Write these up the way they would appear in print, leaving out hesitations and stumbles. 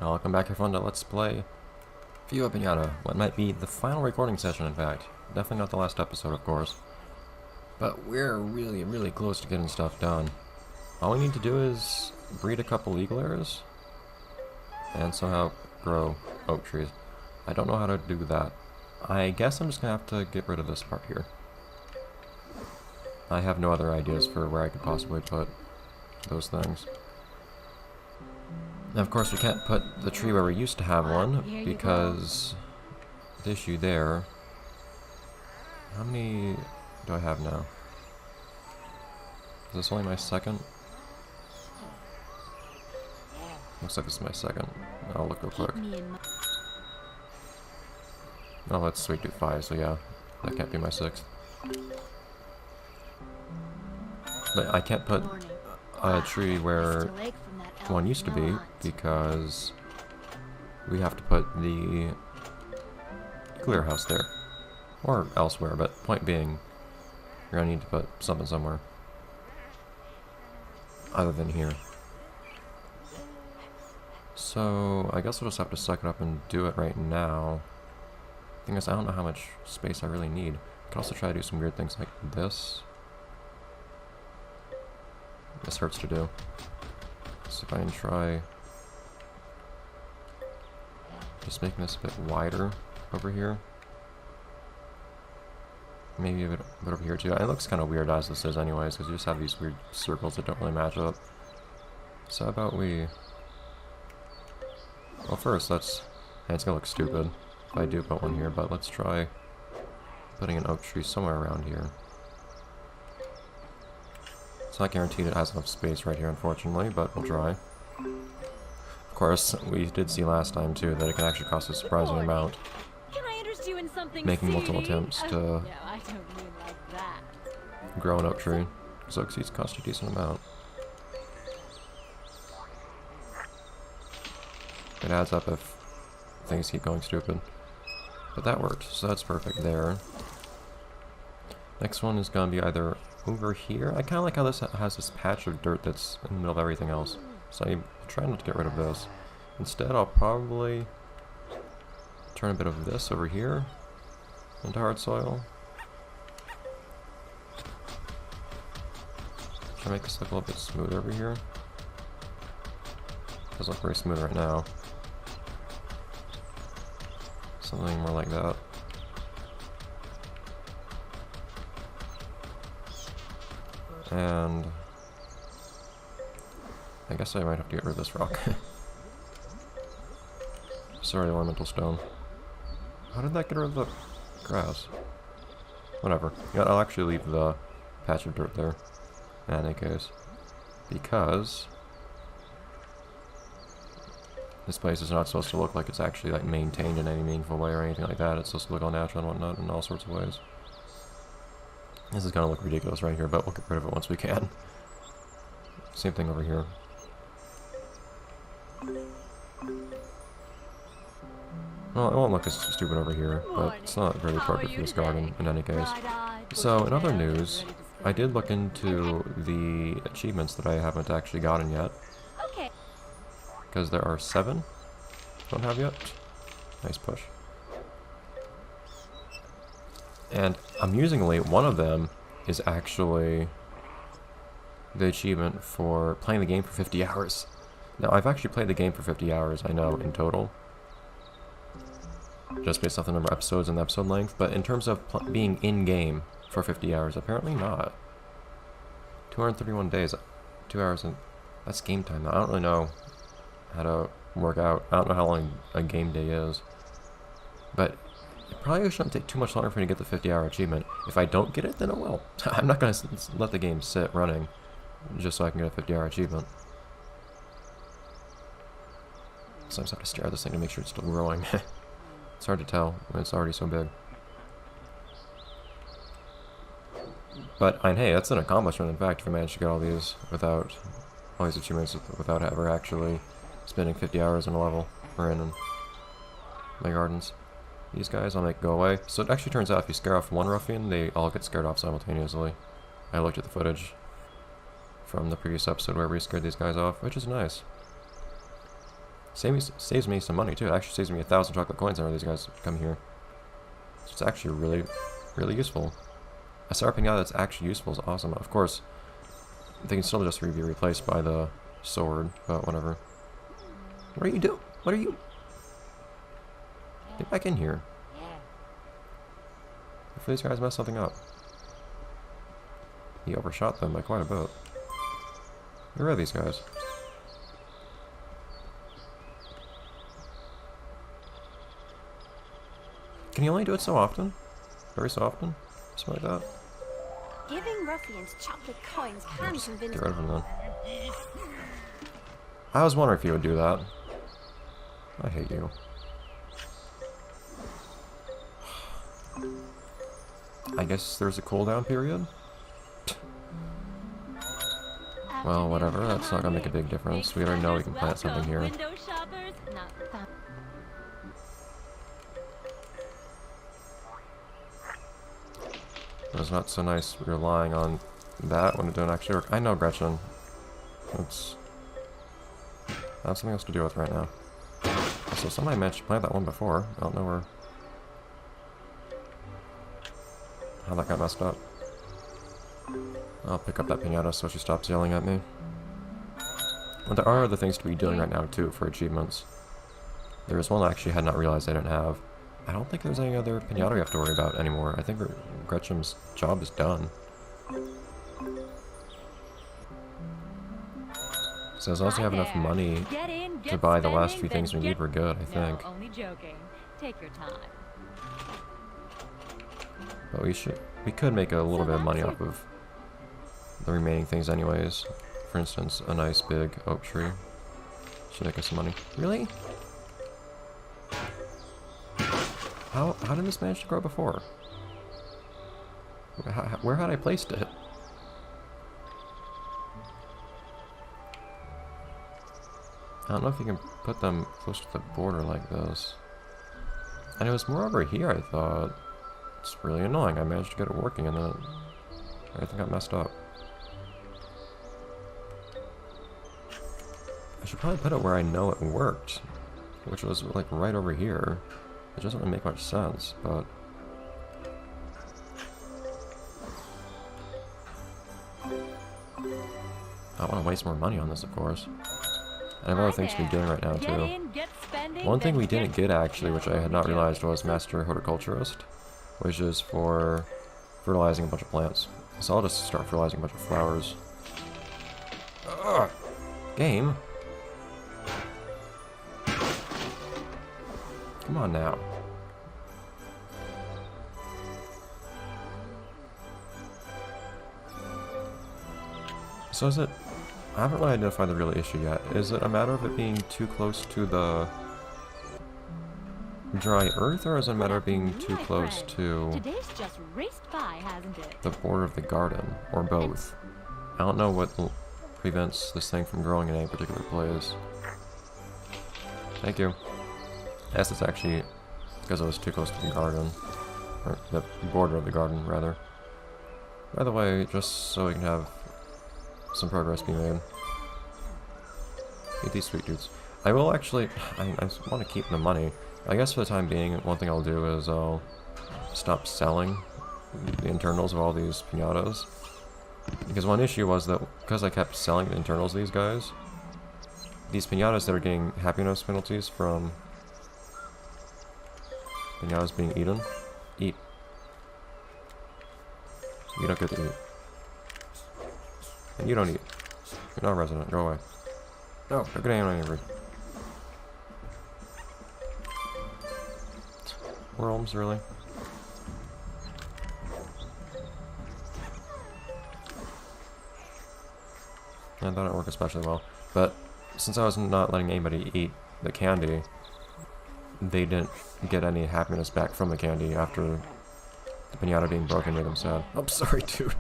Welcome back everyone to Let's Play Viva Piñata. What might be the final recording session, in fact. Definitely not the last episode, of course. But we're really close to getting stuff done. All we need to do is breed a couple eagle airs and somehow grow oak trees. I don't know how to do that. I guess I'm just gonna have to get rid of this part here. I have no other ideas for where I could possibly put those things. Now, of course, we can't put the tree where we used to have one, because the issue there... How many do I have now? Is this only my second? Looks like it's my second. I'll look real quick. Oh, that's sweet tooth 5, so yeah, that can't be my sixth. But I can't put a tree where one used to be, because we have to put the clear house there. Or elsewhere, but point being, you're gonna need to put something somewhere. Other than here. So, I guess we'll just have to suck it up and do it right now. Thing is, I don't know how much space I really need. I could also try to do some weird things like this. This hurts to do. So if I can try just making this a bit wider over here. Maybe a bit over here too. It looks kind of weird as this is anyways, because you just have these weird circles that don't really match up. So how about we... Well, first let's... And it's gonna look stupid if I do put one here, but let's try putting an oak tree somewhere around here. It's not guaranteed it has enough space right here, unfortunately, but we'll try. Of course, we did see last time too that it can actually cost a surprising amount. Can I interest you in something Making multiple attempts to no, I don't mean like that. grow an oak tree. Because oak seeds cost a decent amount. It adds up if things keep going stupid. But that worked, so that's perfect there. Next one is going to be either over here. I kind of like how this has this patch of dirt that's in the middle of everything else. So I'm trying not to get rid of this. Instead, I'll probably turn a bit of this over here into hard soil. Try to make this look a little bit smoother over here. Doesn't look very smooth right now. Something more like that. And I guess I might have to get rid of this rock. Sorry, elemental stone. How did that get rid of the grass? Whatever. Yeah, I'll actually leave the patch of dirt there in any case. Because this place is not supposed to look like it's actually like maintained in any meaningful way or anything like that. It's supposed to look all natural and whatnot in all sorts of ways. This is gonna look ridiculous right here, but we'll get rid of it once we can. Same thing over here. Well, it won't look as stupid over here, but it's not very appropriate for this garden in any case. So, in other news, I did look into the achievements that I haven't actually gotten yet. Okay. Because there are 7. Don't have yet. Nice push. And amusingly, one of them is actually the achievement for playing the game for 50 hours. Now, I've actually played the game for 50 hours, I know, in total. Just based off the number of episodes and the episode length, but in terms of being in-game for 50 hours, apparently not. 231 days, 2 hours, and that's game time. I don't really know how to work out. I don't know how long a game day is. But it probably shouldn't take too much longer for me to get the 50-hour achievement. If I don't get it, then it will. I'm not going to let the game sit running just so I can get a 50-hour achievement. Sometimes I have to stare at this thing to make sure it's still growing. It's hard to tell when it's already so big. But, and hey, that's an accomplishment, in fact, if I manage to get all these achievements without ever actually spending 50 hours in a level, or in my gardens. These guys I'll make go away. So it actually turns out if you scare off one ruffian, they all get scared off simultaneously. I looked at the footage from the previous episode where we scared these guys off, which is nice. Saves me some money too. It actually saves me 1,000 chocolate coins whenever these guys come here. So it's actually really useful. A Star Piñata that's actually useful is awesome. Of course, they can still just be replaced by the sword, but whatever. What are you doing? What are you? Get back in here. If these guys mess something up. He overshot them by quite a bit. Where are these guys? Can you only do it so often? Very so often? Something like that? Giving ruffians chocolate coins can Just convince get rid of him then. I was wondering if you would do that. I hate you. I guess there's a cooldown period? Well, whatever. That's not gonna make a big difference. We already know we can plant something here. It's not so nice relying on that when it don't actually work. I know, Gretchen. It's... I have something else to deal with right now. So somebody managed to plant that one before. I don't know where... how that got messed up. I'll pick up that piñata so she stops yelling at me. But there are other things to be doing right now too for achievements. There is one I actually had not realized I didn't have. I don't think there's any other piñata we have to worry about anymore. I think Gretchen's job is done. So as long as we have enough money to buy the last few things we need, we're good, I think. No, only joking. Take your time. But we could make a little bit of money off of the remaining things anyways. For instance, a nice big oak tree should make us some money. Really? How did this manage to grow before? Where had I placed it? I don't know if you can put them close to the border like this. And it was more over here, I thought. It's really annoying. I managed to get it working and then everything got messed up. I should probably put it where I know it worked, which was like right over here. It doesn't really make much sense, but... I don't want to waste more money on this, of course. I have other things to be doing right now, too. One thing we didn't get, actually, which I had not realized, was Master Horticulturist, which is for fertilizing a bunch of plants. So I'll just start fertilizing a bunch of flowers. Ugh! Game? Come on now. So is it... I haven't really identified the real issue yet. Is it a matter of it being too close to the dry earth, or is it a matter of being too close to Today's just raced by, hasn't it? the border of the garden, or both? I don't know what prevents this thing from growing in any particular place. Thank you. Yes, it's actually because it was too close to the garden. Or the border of the garden, rather. By the way, just so we can have some progress being made. Eat these sweet dudes. I will actually... I want to keep the money. I guess for the time being, one thing I'll do is I'll stop selling the internals of all these piñatas. Because one issue was that because I kept selling the internals of these guys, these piñatas that are getting happiness penalties from piñatas being eaten. Eat. You don't get to eat. And you don't eat. You're not a resident. Go away. No, don't get anyone angry. Worms, really? I thought it worked especially well. But since I was not letting anybody eat the candy, they didn't get any happiness back from the candy after the piñata being broken made them sad. I'm sorry, dude.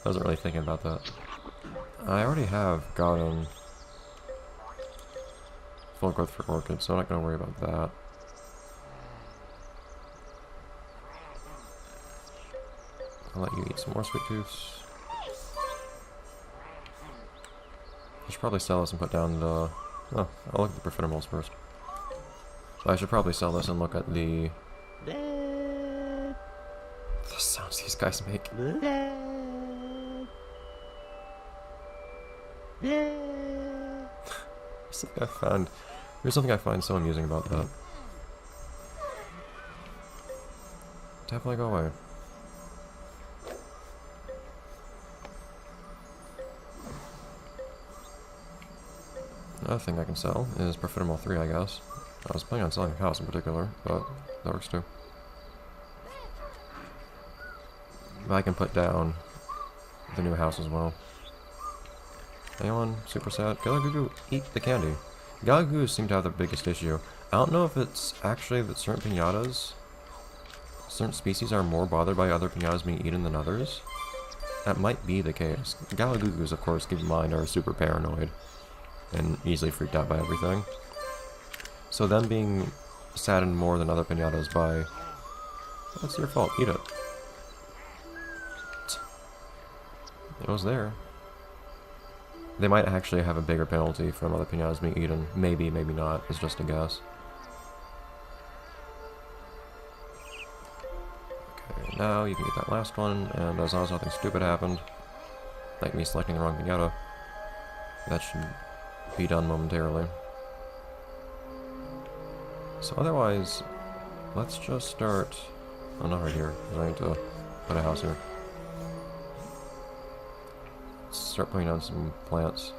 I wasn't really thinking about that. I already have gotten full growth for orchids, so I'm not going to worry about that. I'll let you eat some more sweet tooths. I should probably sell this and put down the Oh, I'll look at the profiteroles first. I should probably sell this and look at the sounds these guys make. Here's something I find so amusing about that. Definitely go away. Another thing I can sell is Profiterole 3, I guess. I was planning on selling a house in particular, but that works too. But I can put down the new house as well. Anyone super sad? Galagugu, eat the candy. Galagugus seem to have the biggest issue. I don't know if it's actually that certain piñatas, certain species are more bothered by other piñatas being eaten than others. That might be the case. Galagugus, of course, keep in mind, are super paranoid and easily freaked out by everything. So them being saddened more than other piñatas by, that's your fault, eat it. It was there. They might actually have a bigger penalty from other piñatas being eaten. Maybe, maybe not. It's just a guess. Okay, now you can get that last one, and as long as nothing stupid happened, like me selecting the wrong piñata, that should be done momentarily. So otherwise, let's just start... Oh, not right here, because I need to put a house here. Let's start putting down some plants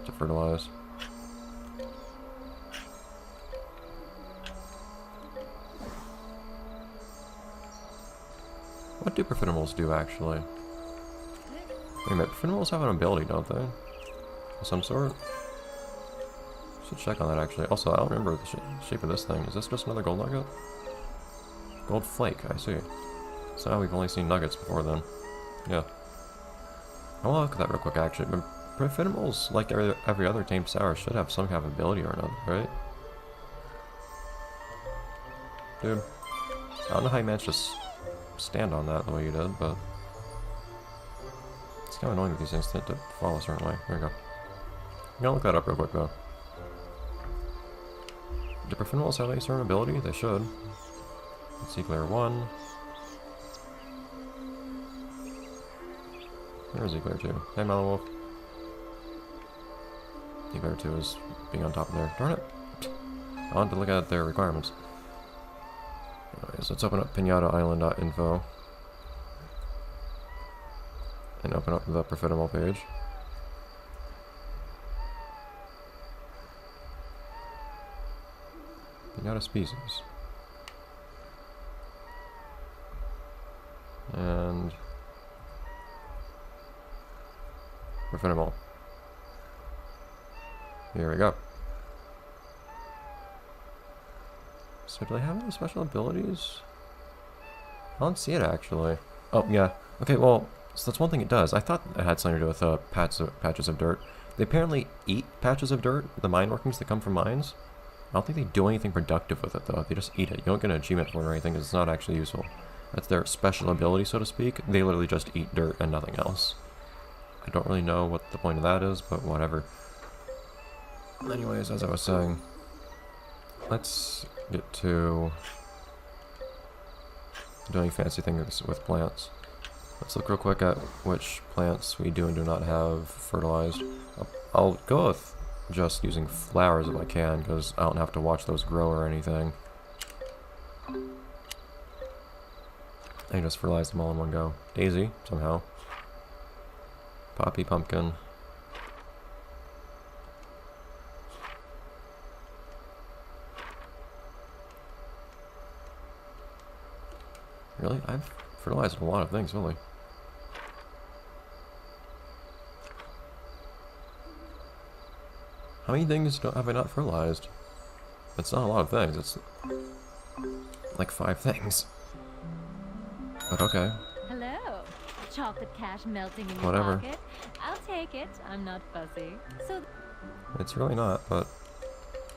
to fertilize. What do profiteroles do, actually? Wait a minute, profiteroles have an ability, don't they? Of some sort? Should check on that, actually. Also, I don't remember the shape of this thing. Is this just another gold nugget? Gold flake, I see. So now we've only seen nuggets before then. Yeah. I want to look at that real quick, actually. But profiteroles, like every other tame sour, should have some kind of ability or another, right? Dude. I don't know how you managed to stand on that the way you did, but... It's kind of annoying with these things to fall a certain way. There we go. I'm gonna look that up real quick, though. Do profiteroles have any certain ability? They should. Let's see, Eclair 1. Where's Eclair 2? Hey, Mallow Wolf. Eclair 2 is being on top of there. Darn it! I want to look at their requirements. Anyways, let's open up piñataisland.info. And open up the profiterole page. Piñata species. And... profiterole. Here we go. So do they have any special abilities? I don't see it, actually. Oh, yeah. Okay, well, so that's one thing it does. I thought it had something to do with patches of dirt. They apparently eat patches of dirt, the mine workings that come from mines. I don't think they do anything productive with it, though. They just eat it. You don't get an achievement for it or anything, because it's not actually useful. That's their special ability, so to speak. They literally just eat dirt and nothing else. I don't really know what the point of that is, but whatever. Anyways, as I was saying, let's get to doing fancy things with plants. Let's look real quick at which plants we do and do not have fertilized. I'll go with just using flowers if I can, because I don't have to watch those grow or anything. I can just fertilize them all in one go. Daisy, somehow. Poppy, pumpkin. Really? I've fertilized a lot of things, really. How many things have I not fertilized? It's not a lot of things, it's like 5 things. But okay. Hello. Chocolate cash melting in your Whatever. pocket. I'll take it. I'm not fussy. So It's really not, but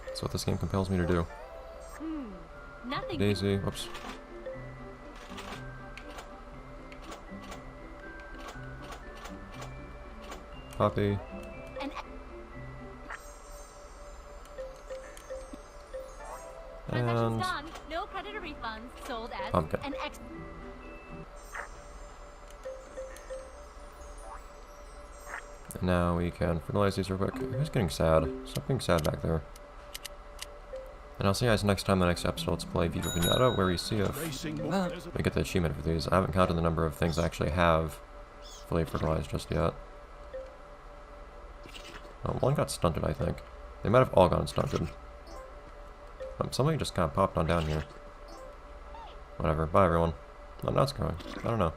it's what this game compels me to do. nothing. Daisy, whoops. Poppy. And done. No creditor refunds. Sold as pumpkin. an ex. And now we can fertilize these real quick. Who's getting sad? Stop being sad back there. And I'll see you guys next time. The next episode, let's play Viva Piñata, where we see if we get the achievement for these. I haven't counted the number of things I actually have fully fertilized just yet. Oh, one got stunted, I think. They might have all gone stunted. Somebody just kind of popped on down here. Whatever. Bye, everyone. Oh, now it's going. I don't know.